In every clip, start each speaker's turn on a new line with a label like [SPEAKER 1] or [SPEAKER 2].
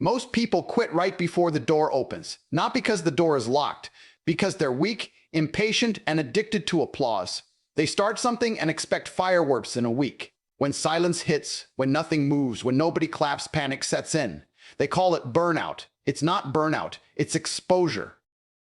[SPEAKER 1] Most people quit right before the door opens, not because the door is locked, because they're weak, impatient, and addicted to applause. They start something and expect fireworks in a week. When silence hits, when nothing moves, when nobody claps, panic sets in. They call it burnout. It's not burnout, it's exposure.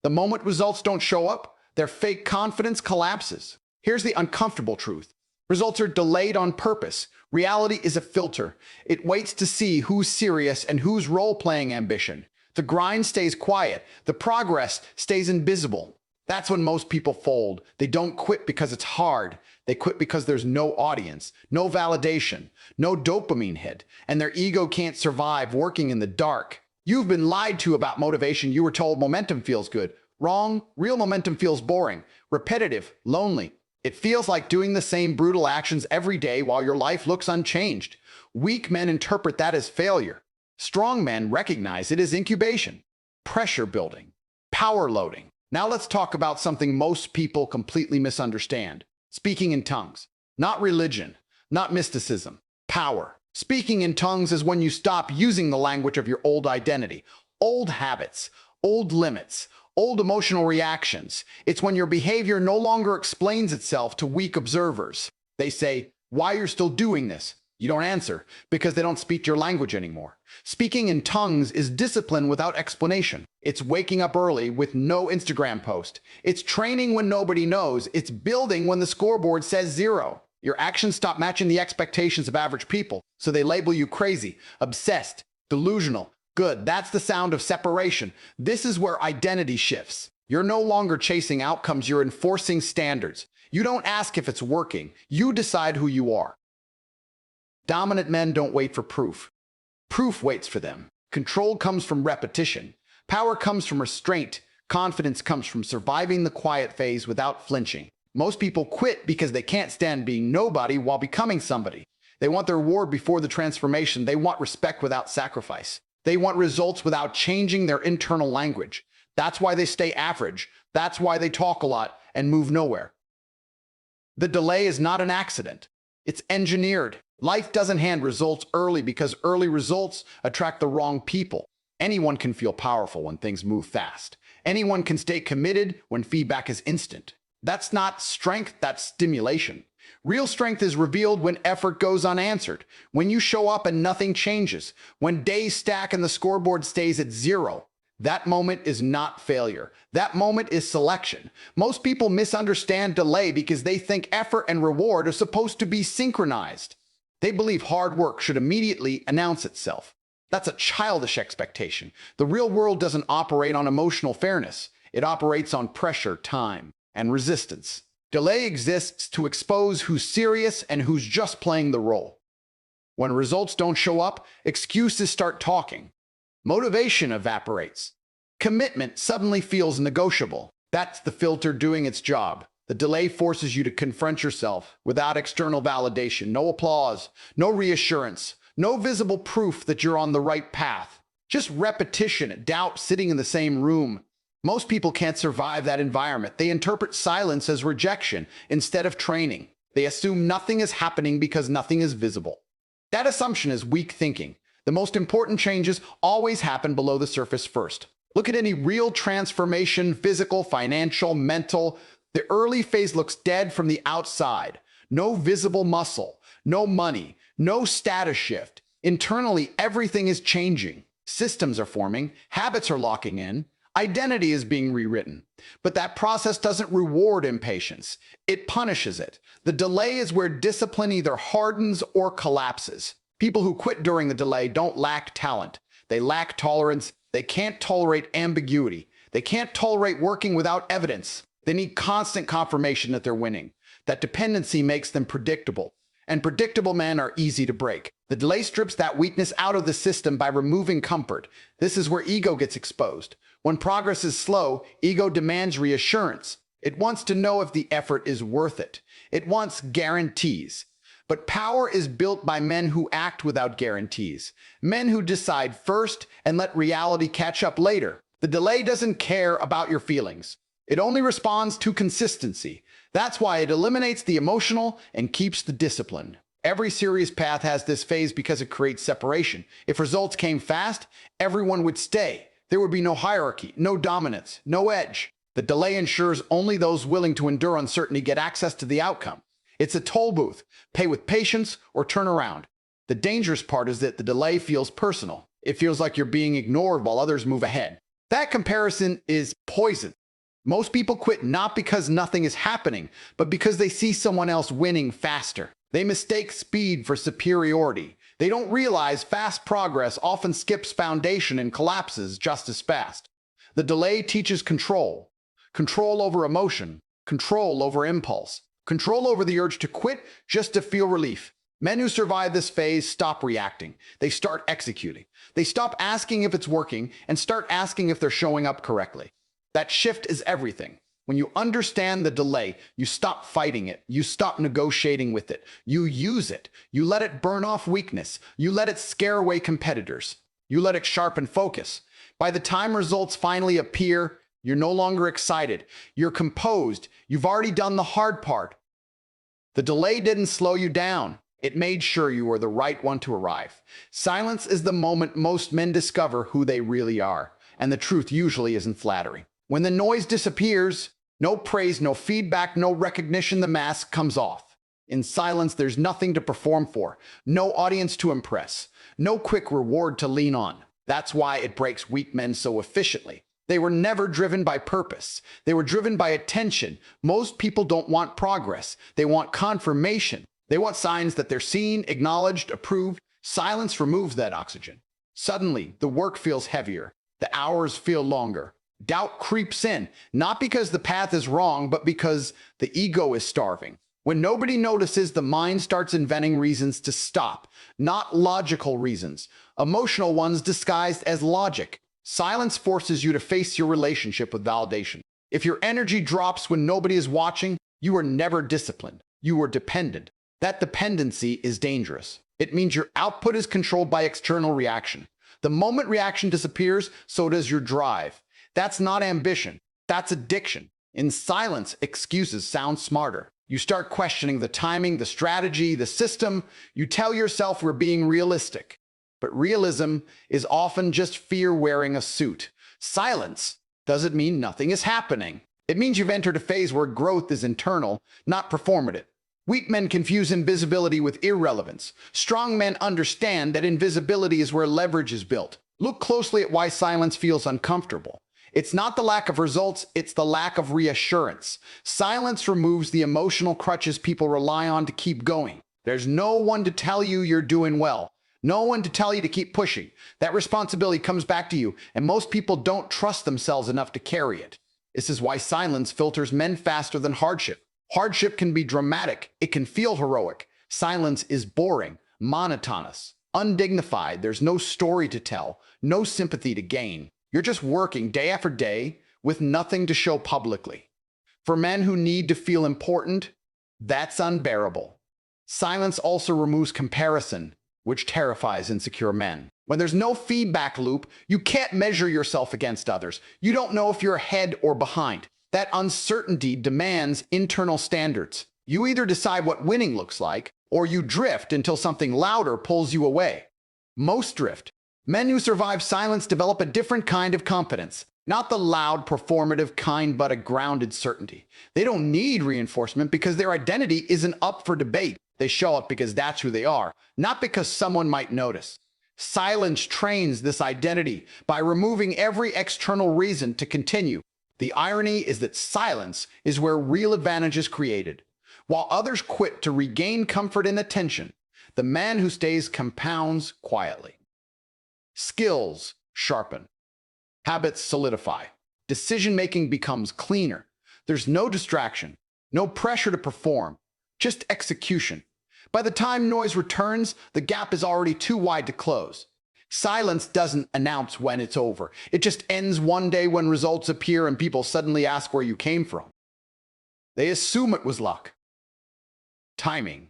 [SPEAKER 1] The moment results don't show up, their fake confidence collapses. Here's the uncomfortable truth. Results are delayed on purpose. Reality is a filter. It waits to see who's serious and who's role-playing ambition. The grind stays quiet. The progress stays invisible. That's when most people fold. They don't quit because it's hard. They quit because there's no audience, no validation, no dopamine hit, and their ego can't survive working in the dark. You've been lied to about motivation. You were told momentum feels good. Wrong. Real momentum feels boring, repetitive, lonely. It feels like doing the same brutal actions every day while your life looks unchanged. Weak men interpret that as failure. Strong men recognize it as incubation, pressure building, power loading. Now let's talk about something most people completely misunderstand. Speaking in tongues. Not religion, not mysticism, power. Speaking in tongues is when you stop using the language of your old identity, old habits, old limits, old emotional reactions. It's when your behavior no longer explains itself to weak observers. They say, "Why you're still doing this?" You don't answer because they don't speak your language anymore. Speaking in tongues is discipline without explanation. It's waking up early with no Instagram post. It's training when nobody knows. It's building when the scoreboard says 0. Your actions stop matching the expectations of average people, so they label you crazy, obsessed, delusional. Good, that's the sound of separation. This is where identity shifts. You're no longer chasing outcomes, you're enforcing standards. You don't ask if it's working, you decide who you are. Dominant men don't wait for proof. Proof waits for them. Control comes from repetition. Power comes from restraint. Confidence comes from surviving the quiet phase without flinching. Most people quit because they can't stand being nobody while becoming somebody. They want their reward before the transformation. They want respect without sacrifice. They want results without changing their internal language. That's why they stay average. That's why they talk a lot and move nowhere. The delay is not an accident. It's engineered. Life doesn't hand results early because early results attract the wrong people. Anyone can feel powerful when things move fast. Anyone can stay committed when feedback is instant. That's not strength, that's stimulation. Real strength is revealed when effort goes unanswered, when you show up and nothing changes, when days stack and the scoreboard stays at 0. That moment is not failure. That moment is selection. Most people misunderstand delay because they think effort and reward are supposed to be synchronized. They believe hard work should immediately announce itself. That's a childish expectation. The real world doesn't operate on emotional fairness. It operates on pressure, time, and resistance. Delay exists to expose who's serious and who's just playing the role. When results don't show up, excuses start talking. Motivation evaporates. Commitment suddenly feels negotiable. That's the filter doing its job. The delay forces you to confront yourself without external validation, no applause, no reassurance, no visible proof that you're on the right path. Just repetition, doubt sitting in the same room. Most people can't survive that environment. They interpret silence as rejection instead of training. They assume nothing is happening because nothing is visible. That assumption is weak thinking. The most important changes always happen below the surface first. Look at any real transformation, physical, financial, mental. The early phase looks dead from the outside. No visible muscle, no money, no status shift. Internally, everything is changing. Systems are forming, habits are locking in, identity is being rewritten. But that process doesn't reward impatience. It punishes it. The delay is where discipline either hardens or collapses. People who quit during the delay don't lack talent. They lack tolerance. They can't tolerate ambiguity. They can't tolerate working without evidence. They need constant confirmation that they're winning. That dependency makes them predictable. And predictable men are easy to break. The delay strips that weakness out of the system by removing comfort. This is where ego gets exposed. When progress is slow, ego demands reassurance. It wants to know if the effort is worth it. It wants guarantees. But power is built by men who act without guarantees. Men who decide first and let reality catch up later. The delay doesn't care about your feelings. It only responds to consistency. That's why it eliminates the emotional and keeps the discipline. Every serious path has this phase because it creates separation. If results came fast, everyone would stay. There would be no hierarchy, no dominance, no edge. The delay ensures only those willing to endure uncertainty get access to the outcome. It's a toll booth. Pay with patience or turn around. The dangerous part is that the delay feels personal. It feels like you're being ignored while others move ahead. That comparison is poison. Most people quit not because nothing is happening, but because they see someone else winning faster. They mistake speed for superiority. They don't realize fast progress often skips foundation and collapses just as fast. The delay teaches control. Control over emotion. Control over impulse. Control over the urge to quit just to feel relief. Men who survive this phase stop reacting. They start executing. They stop asking if it's working and start asking if they're showing up correctly. That shift is everything. When you understand the delay, you stop fighting it. You stop negotiating with it. You use it. You let it burn off weakness. You let it scare away competitors. You let it sharpen focus. By the time results finally appear, you're no longer excited. You're composed. You've already done the hard part. The delay didn't slow you down. It made sure you were the right one to arrive. Silence is the moment most men discover who they really are, and the truth usually isn't flattery. When the noise disappears, no praise, no feedback, no recognition, the mask comes off. In silence, there's nothing to perform for, no audience to impress, no quick reward to lean on. That's why it breaks weak men so efficiently. They were never driven by purpose. They were driven by attention. Most people don't want progress. They want confirmation. They want signs that they're seen, acknowledged, approved. Silence removes that oxygen. Suddenly, the work feels heavier. The hours feel longer. Doubt creeps in, not because the path is wrong, but because the ego is starving. When nobody notices, the mind starts inventing reasons to stop. Not logical reasons. Emotional ones disguised as logic. Silence forces you to face your relationship with validation. If your energy drops when nobody is watching, you are never disciplined. You are dependent. That dependency is dangerous. It means your output is controlled by external reaction. The moment reaction disappears, so does your drive. That's not ambition. That's addiction. In silence, excuses sound smarter. You start questioning the timing, the strategy, the system. You tell yourself we're being realistic. But realism is often just fear wearing a suit. Silence doesn't mean nothing is happening. It means you've entered a phase where growth is internal, not performative. Weak men confuse invisibility with irrelevance. Strong men understand that invisibility is where leverage is built. Look closely at why silence feels uncomfortable. It's not the lack of results, it's the lack of reassurance. Silence removes the emotional crutches people rely on to keep going. There's no one to tell you you're doing well. No one to tell you to keep pushing. That responsibility comes back to you, and most people don't trust themselves enough to carry it. This is why silence filters men faster than hardship. Hardship can be dramatic. It can feel heroic. Silence is boring, monotonous, undignified. There's no story to tell, no sympathy to gain. You're just working day after day with nothing to show publicly. For men who need to feel important, that's unbearable. Silence also removes comparison, which terrifies insecure men. When there's no feedback loop, you can't measure yourself against others. You don't know if you're ahead or behind. That uncertainty demands internal standards. You either decide what winning looks like, or you drift until something louder pulls you away. Most drift. Men who survive silence develop a different kind of confidence. Not the loud, performative kind, but a grounded certainty. They don't need reinforcement because their identity isn't up for debate. They show up because that's who they are, not because someone might notice. Silence trains this identity by removing every external reason to continue. The irony is that silence is where real advantage is created. While others quit to regain comfort and attention, the man who stays compounds quietly. Skills sharpen. Habits solidify. Decision-making becomes cleaner. There's no distraction, no pressure to perform, just execution. By the time noise returns, the gap is already too wide to close. Silence doesn't announce when it's over. It just ends one day when results appear and people suddenly ask where you came from. They assume it was luck, timing,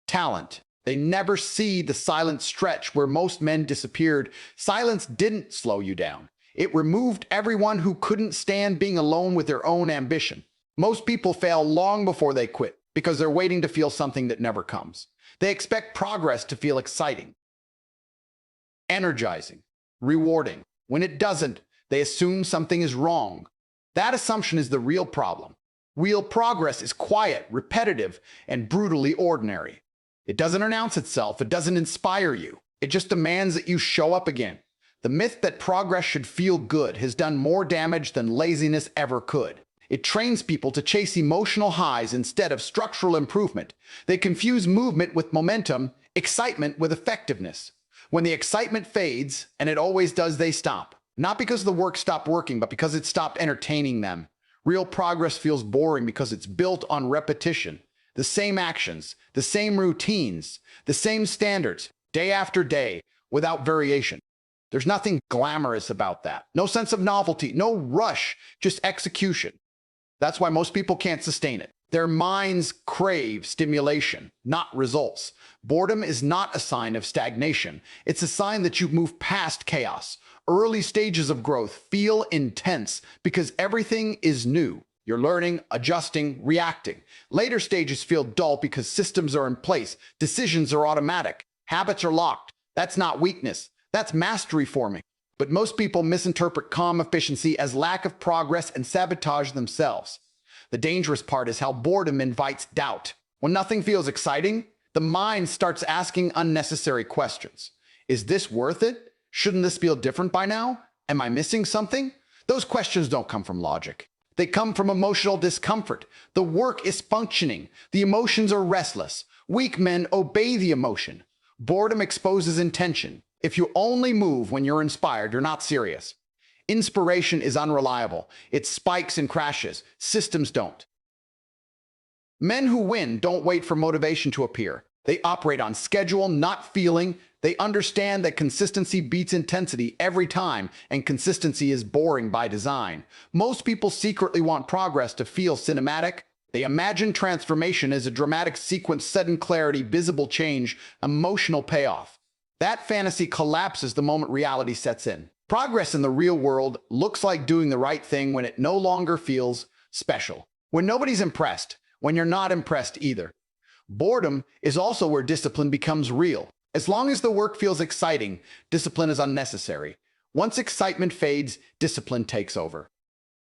[SPEAKER 1] talent. They never see the silent stretch where most men disappeared. Silence didn't slow you down. It removed everyone who couldn't stand being alone with their own ambition. Most people fail long before they quit because they're waiting to feel something that never comes. They expect progress to feel exciting, energizing, rewarding. When it doesn't, they assume something is wrong. That assumption is the real problem. Real progress is quiet, repetitive, and brutally ordinary. It doesn't announce itself. It doesn't inspire you. It just demands that you show up again. The myth that progress should feel good has done more damage than laziness ever could. It trains people to chase emotional highs instead of structural improvement. They confuse movement with momentum, excitement with effectiveness. When the excitement fades, and it always does, they stop. Not because the work stopped working, but because it stopped entertaining them. Real progress feels boring because it's built on repetition. The same actions, the same routines, the same standards, day after day, without variation. There's nothing glamorous about that. No sense of novelty, no rush, just execution. That's why most people can't sustain it. Their minds crave stimulation, not results. Boredom is not a sign of stagnation. It's a sign that you've moved past chaos. Early stages of growth feel intense because everything is new. You're learning, adjusting, reacting. Later stages feel dull because systems are in place, decisions are automatic, habits are locked. That's not weakness, that's mastery forming. But most people misinterpret calm efficiency as lack of progress and sabotage themselves. The dangerous part is how boredom invites doubt. When nothing feels exciting, the mind starts asking unnecessary questions. Is this worth it? Shouldn't this feel different by now? Am I missing something? Those questions don't come from logic. They come from emotional discomfort. The work is functioning. The emotions are restless. Weak men obey the emotion. Boredom exposes intention. If you only move when you're inspired, you're not serious. Inspiration is unreliable. It spikes and crashes. Systems don't. Men who win don't wait for motivation to appear. They operate on schedule, not feeling. They understand that consistency beats intensity every time, and consistency is boring by design. Most people secretly want progress to feel cinematic. They imagine transformation as a dramatic sequence, sudden clarity, visible change, emotional payoff. That fantasy collapses the moment reality sets in. Progress in the real world looks like doing the right thing when it no longer feels special. When nobody's impressed, when you're not impressed either. Boredom is also where discipline becomes real. As long as the work feels exciting, discipline is unnecessary. Once excitement fades, discipline takes over.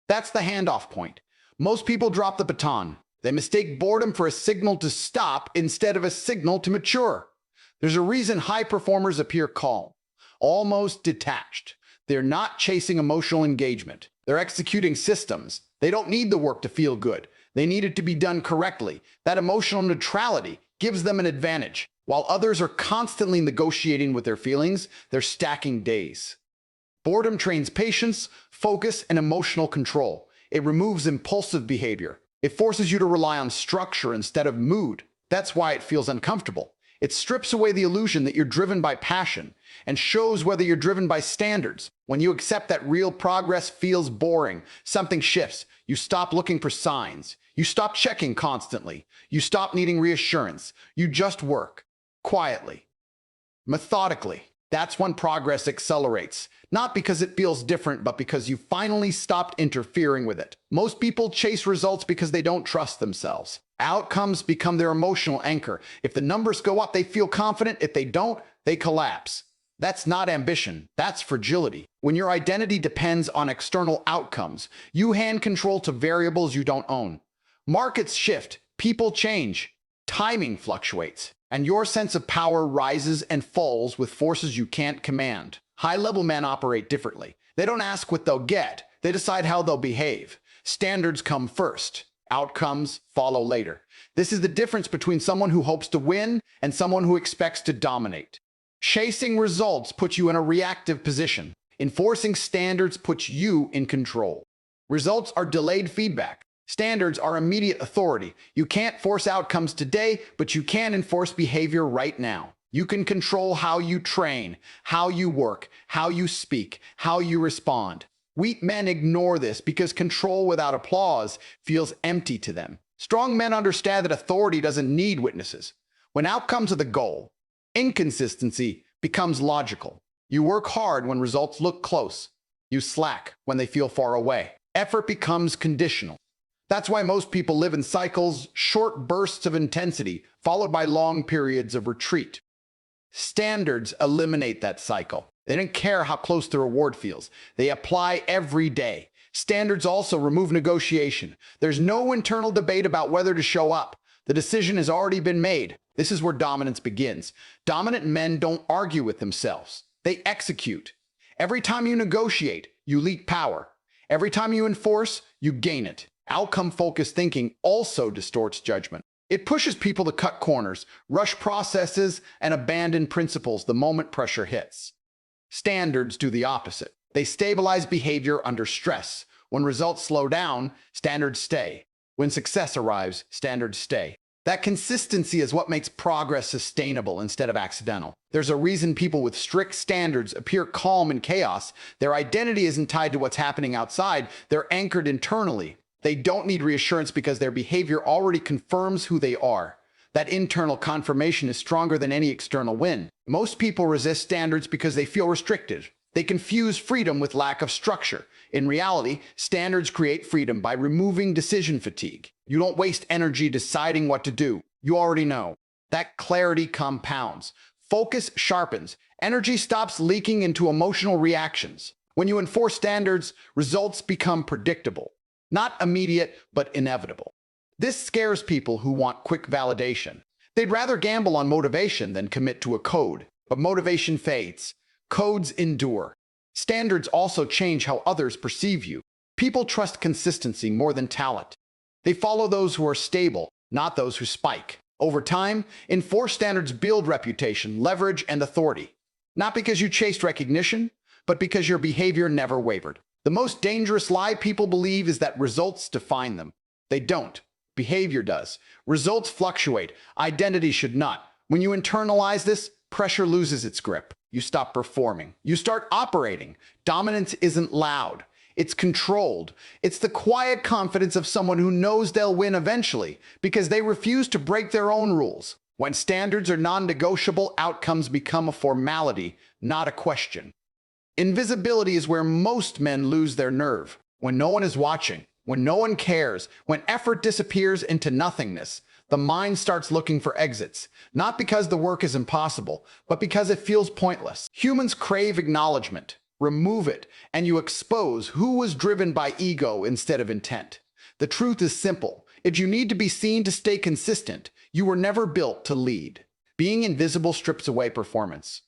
[SPEAKER 1] That's the handoff point. Most people drop the baton. They mistake boredom for a signal to stop instead of a signal to mature. There's a reason high performers appear calm, almost detached. They're not chasing emotional engagement. They're executing systems. They don't need the work to feel good. They need it to be done correctly. That emotional neutrality gives them an advantage. While others are constantly negotiating with their feelings, they're stacking days. Boredom trains patience, focus, and emotional control. It removes impulsive behavior. It forces you to rely on structure instead of mood. That's why it feels uncomfortable. It strips away the illusion that you're driven by passion and shows whether you're driven by standards. When you accept that real progress feels boring, something shifts. You stop looking for signs. You stop checking constantly. You stop needing reassurance. You just work. Quietly. Methodically. That's when progress accelerates. Not because it feels different, but because you finally stopped interfering with it. Most people chase results because they don't trust themselves. Outcomes become their emotional anchor. If the numbers go up, they feel confident. If they don't, they collapse. That's not ambition. That's fragility. When your identity depends on external outcomes, you hand control to variables you don't own. Markets shift. People change. Timing fluctuates. And your sense of power rises and falls with forces you can't command. High-level men operate differently. They don't ask what they'll get. They decide how they'll behave. Standards come first. Outcomes follow later. This is the difference between someone who hopes to win and someone who expects to dominate. Chasing results puts you in a reactive position. Enforcing standards puts you in control. Results are delayed feedback. Standards are immediate authority. You can't force outcomes today, but you can enforce behavior right now. You can control how you train, how you work, how you speak, how you respond. Weak men ignore this because control without applause feels empty to them. Strong men understand that authority doesn't need witnesses. When outcomes are the goal, inconsistency becomes logical. You work hard when results look close. You slack when they feel far away. Effort becomes conditional. That's why most people live in cycles, short bursts of intensity, followed by long periods of retreat. Standards eliminate that cycle. They don't care how close the reward feels. They apply every day. Standards also remove negotiation. There's no internal debate about whether to show up. The decision has already been made. This is where dominance begins. Dominant men don't argue with themselves. They execute. Every time you negotiate, you leak power. Every time you enforce, you gain it. Outcome-focused thinking also distorts judgment. It pushes people to cut corners, rush processes, and abandon principles the moment pressure hits. Standards do the opposite. They stabilize behavior under stress. When results slow down, standards stay. When success arrives, standards stay. That consistency is what makes progress sustainable instead of accidental. There's a reason people with strict standards appear calm in chaos. Their identity isn't tied to what's happening outside. They're anchored internally. They don't need reassurance because their behavior already confirms who they are. That internal confirmation is stronger than any external win. Most people resist standards because they feel restricted. They confuse freedom with lack of structure. In reality, standards create freedom by removing decision fatigue. You don't waste energy deciding what to do. You already know. That clarity compounds. Focus sharpens. Energy stops leaking into emotional reactions. When you enforce standards, results become predictable. Not immediate, but inevitable. This scares people who want quick validation. They'd rather gamble on motivation than commit to a code. But motivation fades. Codes endure. Standards also change how others perceive you. People trust consistency more than talent. They follow those who are stable, not those who spike. Over time, enforced standards build reputation, leverage, and authority. Not because you chased recognition, but because your behavior never wavered. The most dangerous lie people believe is that results define them. They don't. Behavior does. Results fluctuate. Identity should not. When you internalize this, pressure loses its grip. You stop performing. You start operating. Dominance isn't loud. It's controlled. It's the quiet confidence of someone who knows they'll win eventually because they refuse to break their own rules. When standards are non-negotiable, outcomes become a formality, not a question. Invisibility is where most men lose their nerve. When no one is watching, when no one cares, when effort disappears into nothingness, the mind starts looking for exits, not because the work is impossible, but because it feels pointless. Humans crave acknowledgement. Remove it, and you expose who was driven by ego instead of intent. The truth is simple. If you need to be seen to stay consistent, you were never built to lead. Being invisible strips away performance.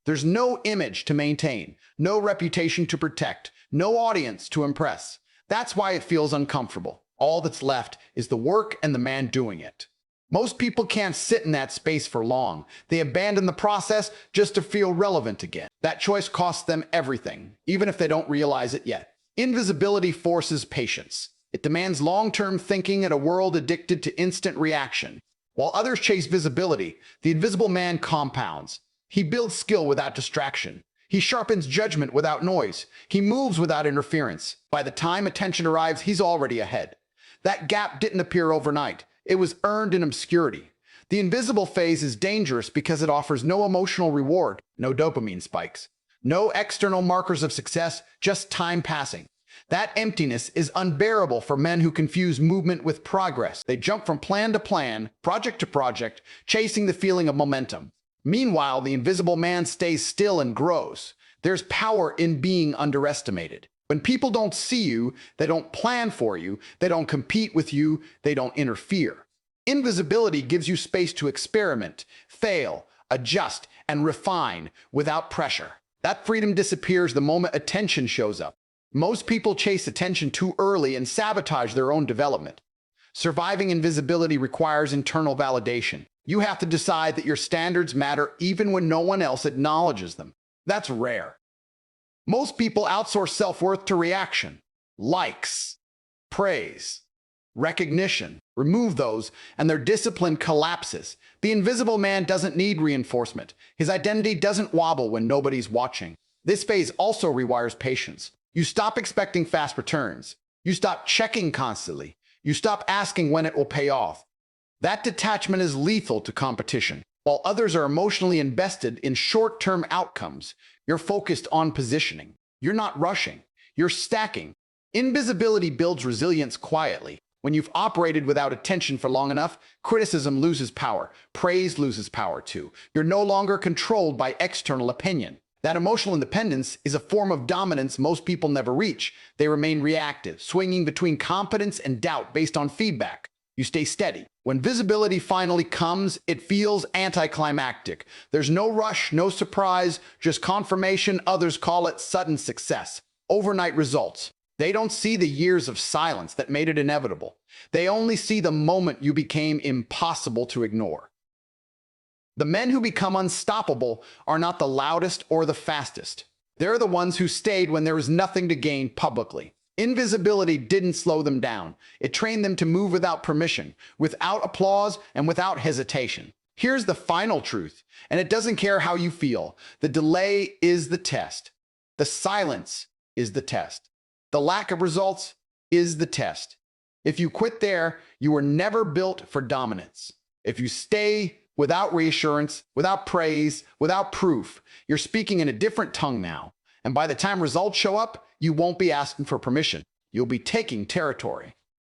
[SPEAKER 1] There's no image to maintain, no reputation to protect, no audience to impress. That's why it feels uncomfortable. All that's left is the work and the man doing it. Most people can't sit in that space for long. They abandon the process just to feel relevant again. That choice costs them everything, even if they don't realize it yet. Invisibility forces patience. It demands long-term thinking in a world addicted to instant reaction. While others chase visibility, the invisible man compounds. He builds skill without distraction. He sharpens judgment without noise. He moves without interference. By the time attention arrives, he's already ahead. That gap didn't appear overnight. It was earned in obscurity. The invisible phase is dangerous because it offers no emotional reward, no dopamine spikes, no external markers of success, just time passing. That emptiness is unbearable for men who confuse movement with progress. They jump from plan to plan, project to project, chasing the feeling of momentum. Meanwhile, the invisible man stays still and grows. There's power in being underestimated. When people don't see you, they don't plan for you, they don't compete with you, they don't interfere. Invisibility gives you space to experiment, fail, adjust, and refine without pressure. That freedom disappears the moment attention shows up. Most people chase attention too early and sabotage their own development. Surviving invisibility requires internal validation. You have to decide that your standards matter even when no one else acknowledges them. That's rare. Most people outsource self-worth to reaction. Likes, praise, recognition. Remove those, and their discipline collapses. The invisible man doesn't need reinforcement. His identity doesn't wobble when nobody's watching. This phase also requires patience. You stop expecting fast returns. You stop checking constantly. You stop asking when it will pay off. That detachment is lethal to competition. While others are emotionally invested in short-term outcomes, you're focused on positioning. You're not rushing. You're stacking. Invisibility builds resilience quietly. When you've operated without attention for long enough, criticism loses power. Praise loses power too. You're no longer controlled by external opinion. That emotional independence is a form of dominance most people never reach. They remain reactive, swinging between competence and doubt based on feedback. You stay steady. When visibility finally comes, it feels anticlimactic. There's no rush, no surprise, just confirmation. Others call it sudden success. Overnight results. They don't see the years of silence that made it inevitable. They only see the moment you became impossible to ignore. The men who become unstoppable are not the loudest or the fastest. They're the ones who stayed when there was nothing to gain publicly. Invisibility didn't slow them down. It trained them to move without permission, without applause, and without hesitation. Here's the final truth, and it doesn't care how you feel. The delay is the test. The silence is the test. The lack of results is the test. If you quit there, you were never built for dominance. If you stay without reassurance, without praise, without proof, you're speaking in a different tongue now. And by the time results show up, you won't be asking for permission. You'll be taking territory.